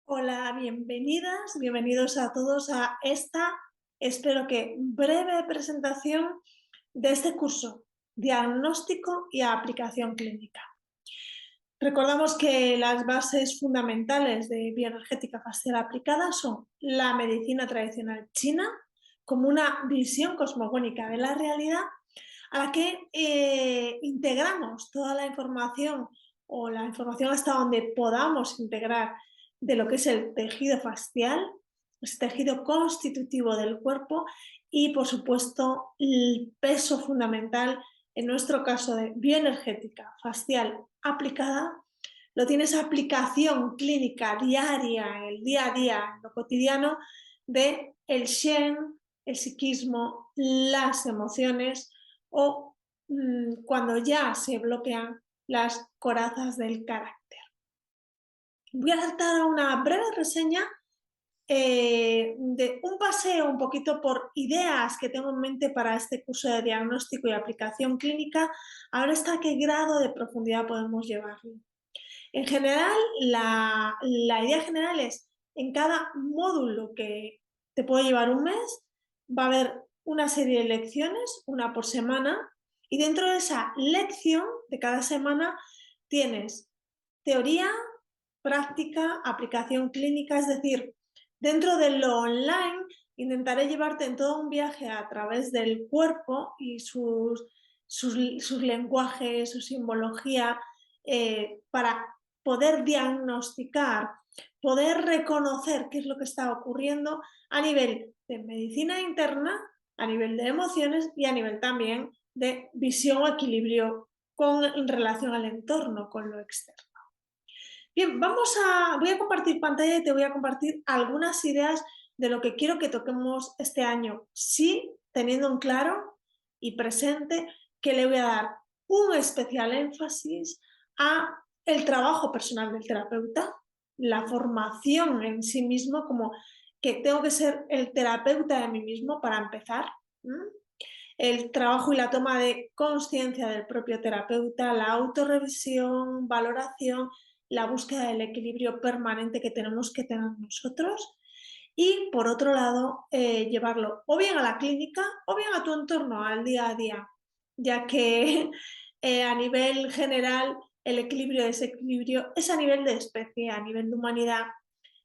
Hola, bienvenidas, bienvenidos a todos a esta, espero que breve presentación de este curso, Diagnóstico y Aplicación Clínica. Recordamos que las bases fundamentales de bioenergética facial aplicada son la medicina tradicional china como una visión cosmogónica de la realidad a la que integramos toda la información o la información hasta donde podamos integrar de lo que es el tejido facial, ese tejido constitutivo del cuerpo y, por supuesto, el peso fundamental, en nuestro caso de bioenergética facial aplicada, lo tiene esa aplicación clínica diaria, el día a día, lo cotidiano, de el Shen, el psiquismo, las emociones o cuando ya se bloquean las corazas del carácter. Voy a dar una breve reseña de un paseo un poquito por ideas que tengo en mente para este curso de diagnóstico y aplicación clínica, a ver hasta qué grado de profundidad podemos llevarlo. En general, la idea general es, en cada módulo que te puede llevar un mes, va a haber una serie de lecciones, una por semana, y dentro de esa lección de cada semana tienes teoría, práctica, aplicación clínica, es decir, dentro de lo online intentaré llevarte en todo un viaje a través del cuerpo y sus lenguajes, su simbología, para poder diagnosticar, poder reconocer qué es lo que está ocurriendo a nivel de medicina interna, a nivel de emociones y a nivel también de visión o equilibrio en relación al entorno, con lo externo. Bien, voy a compartir pantalla y te voy a compartir algunas ideas de lo que quiero que toquemos este año. Sí, teniendo en claro y presente que le voy a dar un especial énfasis a el trabajo personal del terapeuta, la formación en sí mismo, como que tengo que ser el terapeuta de mí mismo para empezar. El trabajo y la toma de conciencia del propio terapeuta, la autorrevisión, valoración, la búsqueda del equilibrio permanente que tenemos que tener nosotros y, por otro lado, llevarlo o bien a la clínica o bien a tu entorno, al día a día, ya que a nivel general el equilibrio y desequilibrio es a nivel de especie, a nivel de humanidad,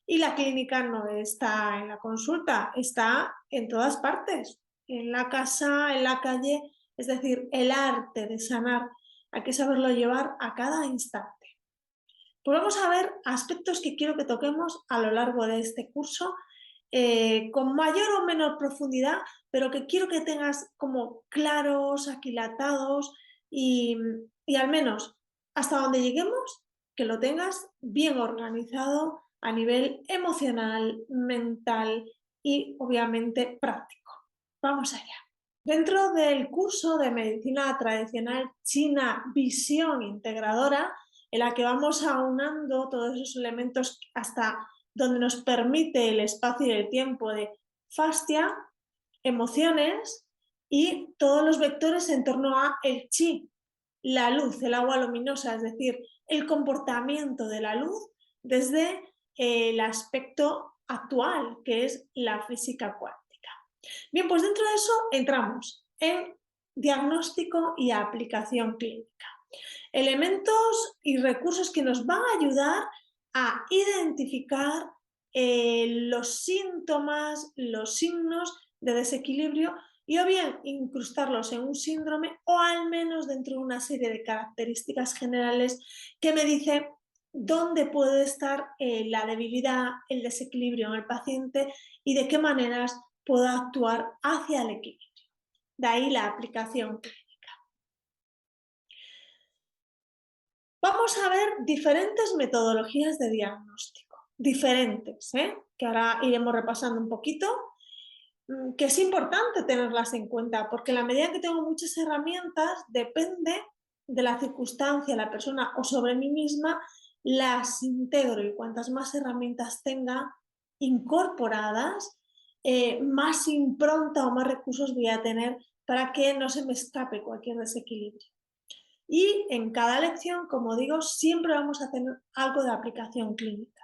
y la clínica no está en la consulta, está en todas partes, en la casa, en la calle, es decir, el arte de sanar hay que saberlo llevar a cada instante. Pues vamos a ver aspectos que quiero que toquemos a lo largo de este curso, con mayor o menor profundidad, pero que quiero que tengas como claros, aquilatados y al menos hasta donde lleguemos, que lo tengas bien organizado a nivel emocional, mental y obviamente práctico. Vamos allá. Dentro del curso de medicina tradicional china, visión integradora, en la que vamos aunando todos esos elementos hasta donde nos permite el espacio y el tiempo de fascia, emociones y todos los vectores en torno a el chi, la luz, el agua luminosa, es decir, el comportamiento de la luz desde el aspecto actual, que es la física cuántica. Bien, pues dentro de eso entramos en diagnóstico y aplicación clínica. Elementos y recursos que nos van a ayudar a identificar los síntomas, los signos de desequilibrio y o bien incrustarlos en un síndrome o al menos dentro de una serie de características generales que me dice dónde puede estar la debilidad, el desequilibrio en el paciente y de qué maneras puedo actuar hacia el equilibrio. De ahí la aplicación. Vamos a ver diferentes metodologías de diagnóstico, diferentes, que ahora iremos repasando un poquito, que es importante tenerlas en cuenta, porque en la medida que tengo muchas herramientas, depende de la circunstancia, la persona o sobre mí misma, las integro y cuantas más herramientas tenga incorporadas, más impronta o más recursos voy a tener para que no se me escape cualquier desequilibrio. Y en cada lección, como digo, siempre vamos a tener algo de aplicación clínica.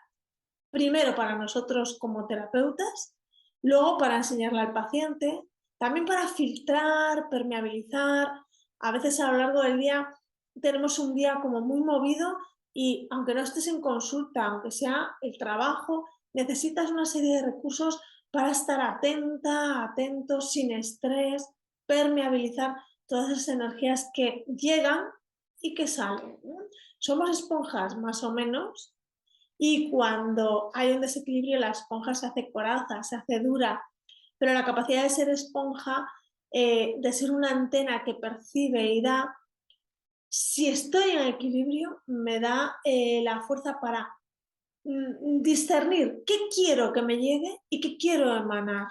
primero para nosotros como terapeutas, luego para enseñarle al paciente, también para filtrar, permeabilizar. A veces a lo largo del día tenemos un día como muy movido y aunque no estés en consulta, aunque sea el trabajo, necesitas una serie de recursos para estar atenta, atentos, sin estrés, permeabilizar todas esas energías que llegan y que salen, ¿no? Somos esponjas más o menos y cuando hay un desequilibrio la esponja se hace coraza, se hace dura, pero la capacidad de ser esponja, de ser una antena que percibe y da, si estoy en equilibrio, me da la fuerza para discernir qué quiero que me llegue y qué quiero emanar.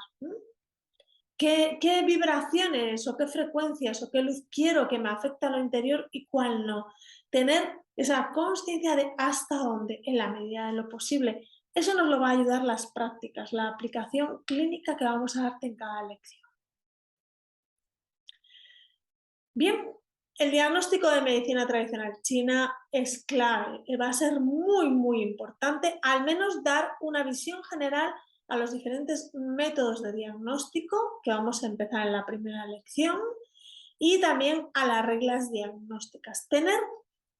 ¿Qué vibraciones o qué frecuencias o qué luz quiero que me afecte a lo interior y cuál no? Tener esa conciencia de hasta dónde, en la medida de lo posible. Eso nos lo va a ayudar las prácticas, la aplicación clínica que vamos a darte en cada lección. Bien, el diagnóstico de medicina tradicional china es clave, va a ser muy, muy importante, al menos dar una visión general a los diferentes métodos de diagnóstico que vamos a empezar en la primera lección y también a las reglas diagnósticas. Tener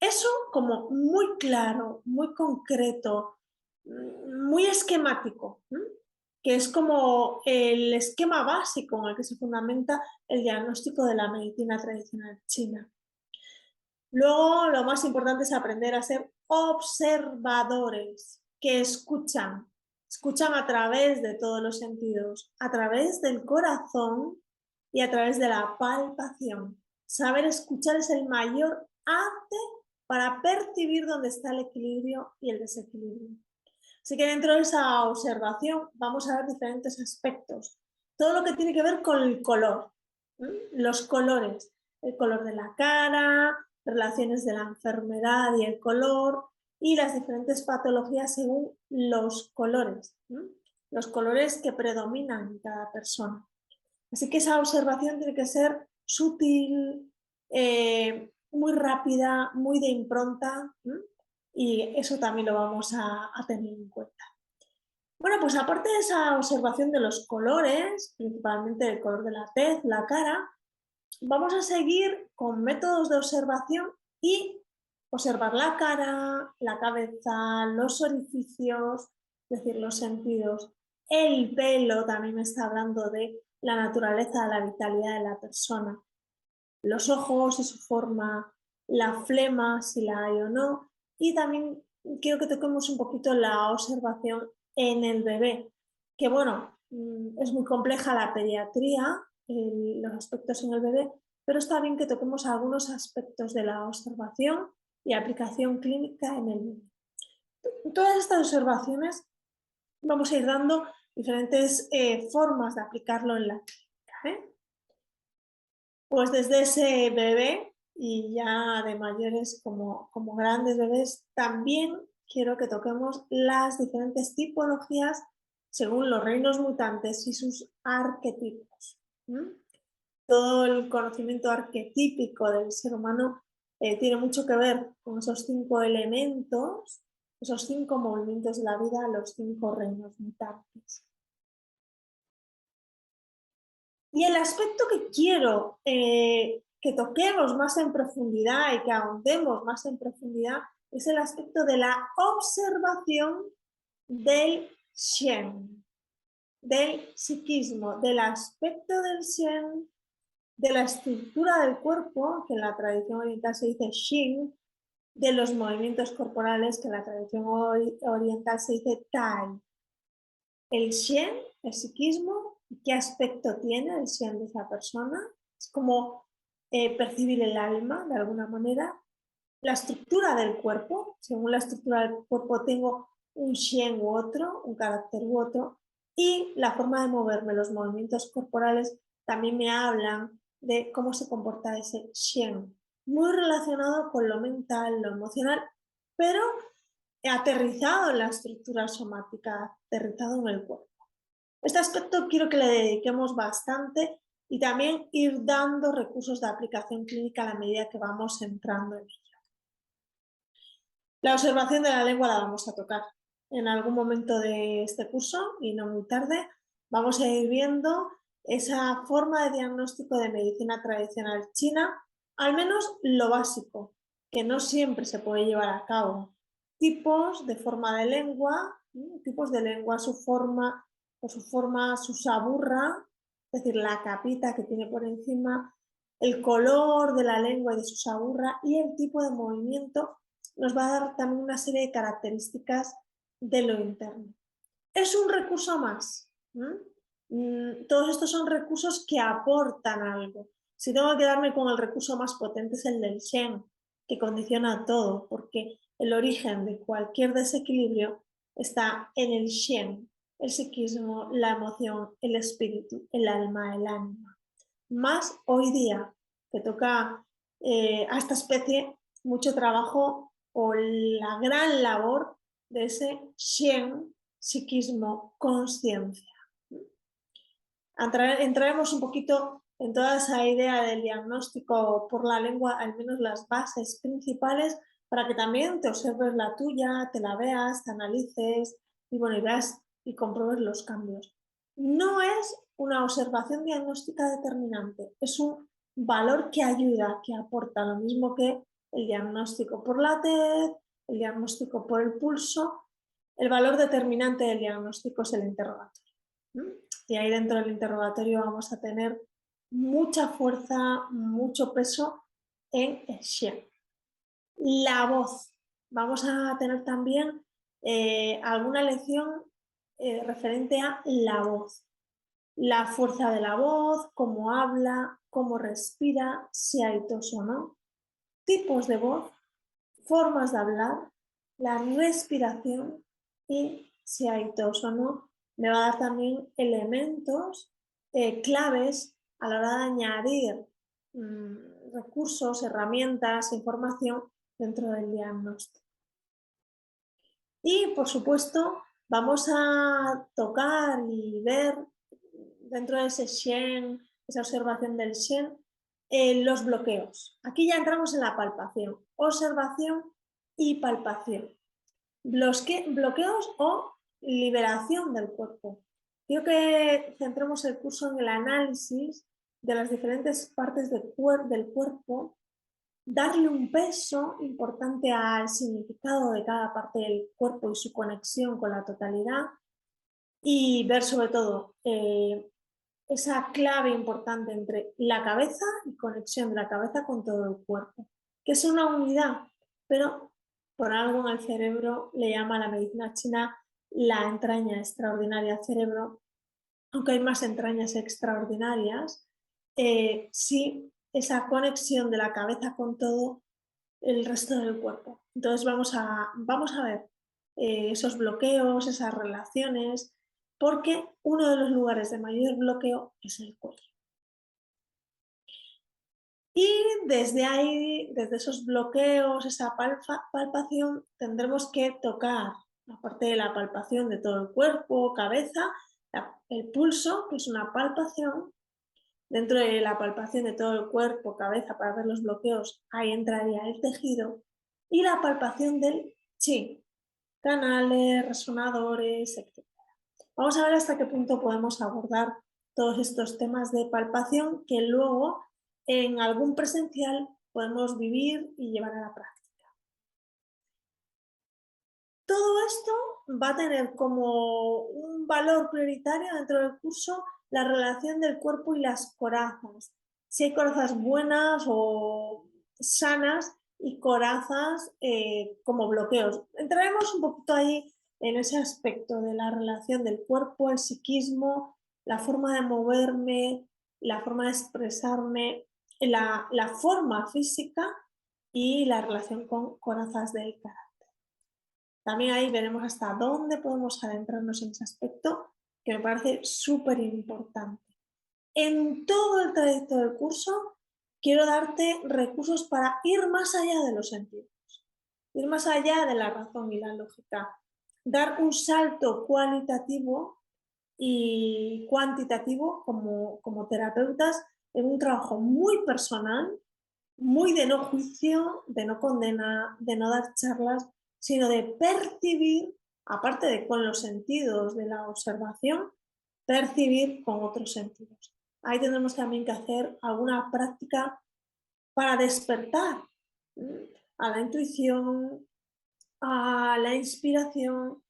eso como muy claro, muy concreto, muy esquemático, que es como el esquema básico en el que se fundamenta el diagnóstico de la medicina tradicional china. Luego, lo más importante es aprender a ser observadores, que escuchan a través de todos los sentidos, a través del corazón y a través de la palpación. Saber escuchar es el mayor arte para percibir dónde está el equilibrio y el desequilibrio. Así que dentro de esa observación vamos a ver diferentes aspectos. Todo lo que tiene que ver con el color, los colores, el color de la cara, relaciones de la enfermedad y el color, y las diferentes patologías según los colores que predominan en cada persona. Así que esa observación tiene que ser sutil, muy rápida, muy de impronta, y eso también lo vamos a tener en cuenta. Bueno, pues aparte de esa observación de los colores, principalmente el color de la tez, la cara, vamos a seguir con métodos de observación y observar la cara, la cabeza, los orificios, es decir, los sentidos. El pelo también me está hablando de la naturaleza, de la vitalidad de la persona. Los ojos y su forma, la flema, si la hay o no. Y también quiero que toquemos un poquito la observación en el bebé, que bueno, es muy compleja la pediatría, los aspectos en el bebé, pero está bien que toquemos algunos aspectos de la observación y aplicación clínica en el bebé. Todas estas observaciones vamos a ir dando diferentes formas de aplicarlo en la clínica. Pues desde ese bebé y ya de mayores como grandes bebés, también quiero que toquemos las diferentes tipologías según los reinos mutantes y sus arquetipos. Todo el conocimiento arquetípico del ser humano tiene mucho que ver con esos 5 elementos, esos 5 movimientos de la vida, los 5 reinos mutantes. Y el aspecto que quiero que toquemos más en profundidad y que ahondemos más en profundidad es el aspecto de la observación del Shen, del psiquismo, del aspecto del Shen, de la estructura del cuerpo, que en la tradición oriental se dice Shin, de los movimientos corporales, que en la tradición oriental se dice Tai. El Shen, el psiquismo, ¿qué aspecto tiene el Shen de esa persona? Es como percibir el alma, de alguna manera. La estructura del cuerpo, según la estructura del cuerpo tengo un Shen u otro, un carácter u otro, y la forma de moverme, los movimientos corporales también me hablan de cómo se comporta ese Shen, muy relacionado con lo mental, lo emocional, pero aterrizado en la estructura somática, aterrizado en el cuerpo. Este aspecto quiero que le dediquemos bastante y también ir dando recursos de aplicación clínica a la medida que vamos entrando en ello. La observación de la lengua la vamos a tocar en algún momento de este curso y no muy tarde, vamos a ir viendo esa forma de diagnóstico de medicina tradicional china, al menos lo básico, que no siempre se puede llevar a cabo. Tipos de forma de lengua, tipos de lengua, su forma, su saburra, es decir, la capita que tiene por encima, el color de la lengua y de su saburra y el tipo de movimiento nos va a dar también una serie de características de lo interno. Es un recurso más. Todos estos son recursos que aportan algo. Si tengo que quedarme con el recurso más potente es el del Shen, que condiciona todo, porque el origen de cualquier desequilibrio está en el Shen, el psiquismo, la emoción, el espíritu, el alma, el ánima. Más hoy día, que toca a esta especie mucho trabajo o la gran labor de ese Shen, psiquismo, conciencia. Entraremos un poquito en toda esa idea del diagnóstico por la lengua, al menos las bases principales, para que también te observes la tuya, te la veas, te analices y bueno, y veas y compruebes los cambios. No es una observación diagnóstica determinante, es un valor que ayuda, que aporta, lo mismo que el diagnóstico por la TED, el diagnóstico por el pulso. El valor determinante del diagnóstico es el interrogatorio. Y ahí dentro del interrogatorio vamos a tener mucha fuerza, mucho peso en el Shen. La voz. Vamos a tener también alguna lección referente a la voz. La fuerza de la voz, cómo habla, cómo respira, si hay tos o no. Tipos de voz, formas de hablar, la respiración y si hay tos o no. Me va a dar también elementos claves a la hora de añadir recursos, herramientas, información dentro del diagnóstico. Y, por supuesto, vamos a tocar y ver dentro de ese Shen, esa observación del Shen, los bloqueos. Aquí ya entramos en la palpación, observación y palpación. Bloqueos o liberación del cuerpo. Quiero que centremos el curso en el análisis de las diferentes partes del cuerpo, darle un peso importante al significado de cada parte del cuerpo y su conexión con la totalidad y ver sobre todo esa clave importante entre la cabeza y conexión de la cabeza con todo el cuerpo, que es una unidad, pero por algo en el cerebro le llama a la medicina china la entraña extraordinaria cerebro, aunque hay más entrañas extraordinarias, sí esa conexión de la cabeza con todo el resto del cuerpo. Entonces vamos a ver esos bloqueos, esas relaciones, porque uno de los lugares de mayor bloqueo es el cuello. Y desde ahí, desde esos bloqueos, esa palpación, tendremos que tocar, aparte de la palpación de todo el cuerpo, cabeza, el pulso, que es una palpación. Dentro de la palpación de todo el cuerpo, cabeza, para ver los bloqueos, ahí entraría el tejido. Y la palpación del chi, canales, resonadores, etc. Vamos a ver hasta qué punto podemos abordar todos estos temas de palpación que luego en algún presencial podemos vivir y llevar a la práctica. Todo esto va a tener como un valor prioritario dentro del curso la relación del cuerpo y las corazas. Si hay corazas buenas o sanas y corazas como bloqueos. Entraremos un poquito ahí en ese aspecto de la relación del cuerpo, el psiquismo, la forma de moverme, la forma de expresarme, la forma física y la relación con corazas del carácter. También ahí veremos hasta dónde podemos adentrarnos en ese aspecto, que me parece súper importante. En todo el trayecto del curso, quiero darte recursos para ir más allá de los sentidos, ir más allá de la razón y la lógica, dar un salto cualitativo y cuantitativo como terapeutas en un trabajo muy personal, muy de no juicio, de no condena, de no dar charlas, sino de percibir aparte de con los sentidos de la observación, percibir con otros sentidos. Ahí tendremos también que hacer alguna práctica para despertar a la intuición, a la inspiración,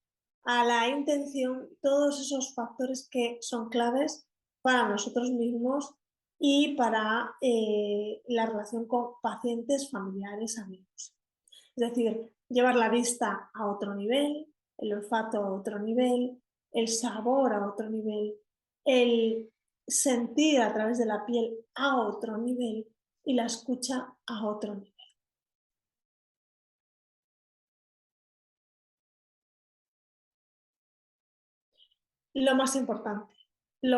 a la intención, todos esos factores que son claves para nosotros mismos y para la relación con pacientes, familiares, amigos. Es decir, llevar la vista a otro nivel, el olfato a otro nivel, el sabor a otro nivel, el sentir a través de la piel a otro nivel y la escucha a otro nivel. Lo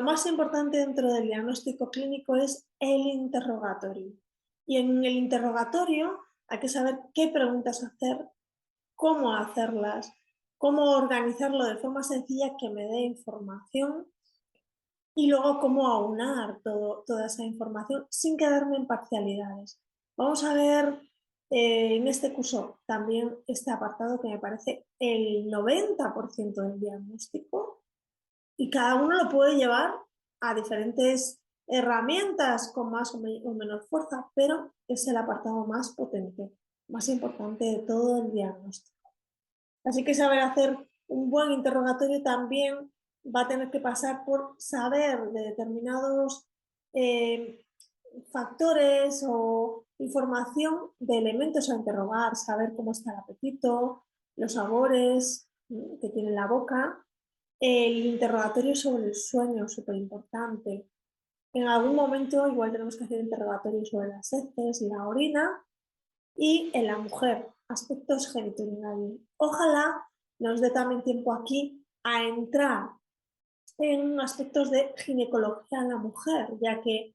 más importante dentro del diagnóstico clínico es el interrogatorio. Y en el interrogatorio hay que saber qué preguntas hacer, cómo hacerlas, cómo organizarlo de forma sencilla que me dé información y luego cómo aunar toda esa información sin quedarme en parcialidades. Vamos a ver en este curso también este apartado que me parece el 90% del diagnóstico y cada uno lo puede llevar a diferentes herramientas con más o menos fuerza, pero es el apartado más potente, más importante de todo el diagnóstico. Así que saber hacer un buen interrogatorio también va a tener que pasar por saber de determinados factores o información de elementos a interrogar, saber cómo está el apetito, los sabores que tiene la boca, el interrogatorio sobre el sueño, súper importante. En algún momento igual tenemos que hacer interrogatorio sobre las heces y la orina y en la mujer, aspectos genitourinarios. Ojalá nos dé también tiempo aquí a entrar en aspectos de ginecología en la mujer, ya que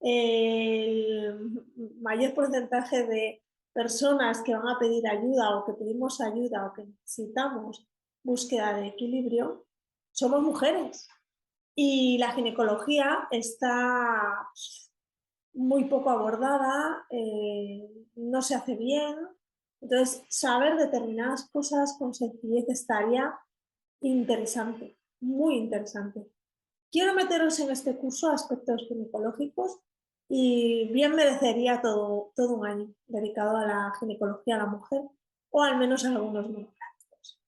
el mayor porcentaje de personas que van a pedir ayuda o que pedimos ayuda o que necesitamos búsqueda de equilibrio somos mujeres. Y la ginecología está muy poco abordada, no se hace bien. Entonces, saber determinadas cosas con sencillez estaría interesante, muy interesante. Quiero meteros en este curso aspectos ginecológicos y bien merecería todo un año dedicado a la ginecología a la mujer o al menos a algunos monográficos.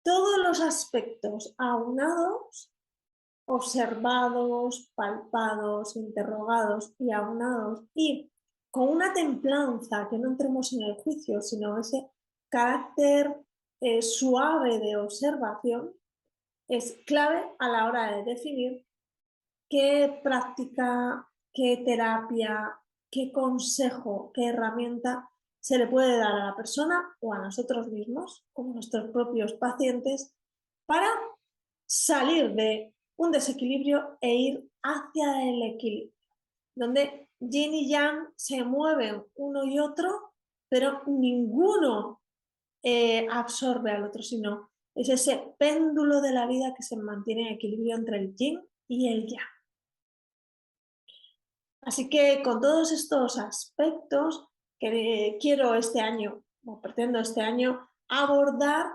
Todos los aspectos aunados, observados, palpados, interrogados y aunados y con una templanza, que no entremos en el juicio, sino ese carácter suave de observación, es clave a la hora de definir qué práctica, qué terapia, qué consejo, qué herramienta se le puede dar a la persona o a nosotros mismos, como nuestros propios pacientes, para salir de un desequilibrio e ir hacia el equilibrio, donde yin y yang se mueven uno y otro, pero ninguno absorbe al otro, sino es ese péndulo de la vida que se mantiene en equilibrio entre el yin y el yang. Así que con todos estos aspectos que quiero este año, o pretendo este año, abordar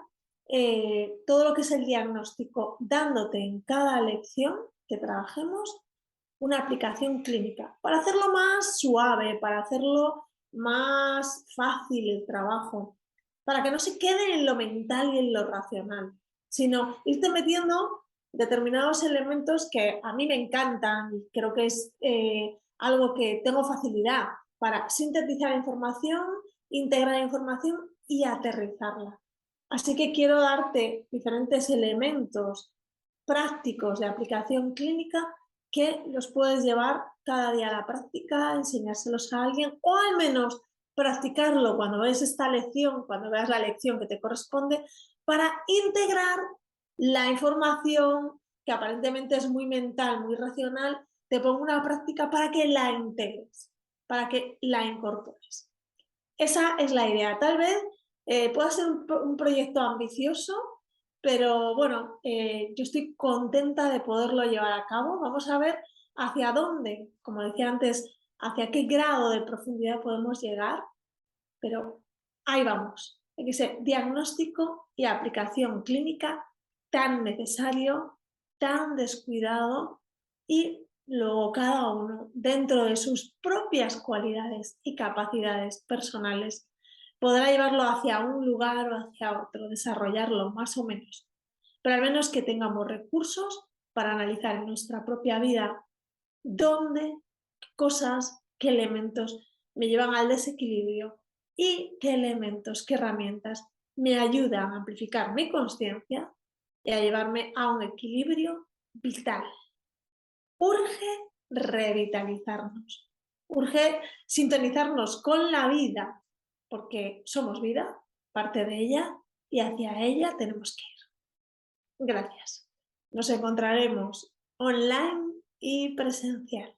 todo lo que es el diagnóstico, dándote en cada lección que trabajemos una aplicación clínica, para hacerlo más suave, para hacerlo más fácil el trabajo, para que no se quede en lo mental y en lo racional, sino irte metiendo determinados elementos que a mí me encantan y creo que es algo que tengo facilidad para sintetizar información, integrar información y aterrizarla. Así que quiero darte diferentes elementos prácticos de aplicación clínica que los puedes llevar cada día a la práctica, enseñárselos a alguien o al menos practicarlo cuando ves esta lección, cuando veas la lección que te corresponde, para integrar la información que aparentemente es muy mental, muy racional, te pongo una práctica para que la integres, para que la incorpores. Esa es la idea. Tal vez pueda ser un proyecto ambicioso, pero bueno, yo estoy contenta de poderlo llevar a cabo. Vamos a ver hacia dónde, como decía antes, hacia qué grado de profundidad podemos llegar, pero ahí vamos. ese diagnóstico y aplicación clínica tan necesario, tan descuidado y luego cada uno, dentro de sus propias cualidades y capacidades personales, podrá llevarlo hacia un lugar o hacia otro, desarrollarlo más o menos, pero al menos que tengamos recursos para analizar en nuestra propia vida dónde, qué cosas, qué elementos me llevan al desequilibrio y qué elementos, qué herramientas me ayudan a amplificar mi consciencia y a llevarme a un equilibrio vital. Urge revitalizarnos, urge sintonizarnos con la vida, porque somos vida, parte de ella, y hacia ella tenemos que ir. Gracias. Nos encontraremos online y presencial.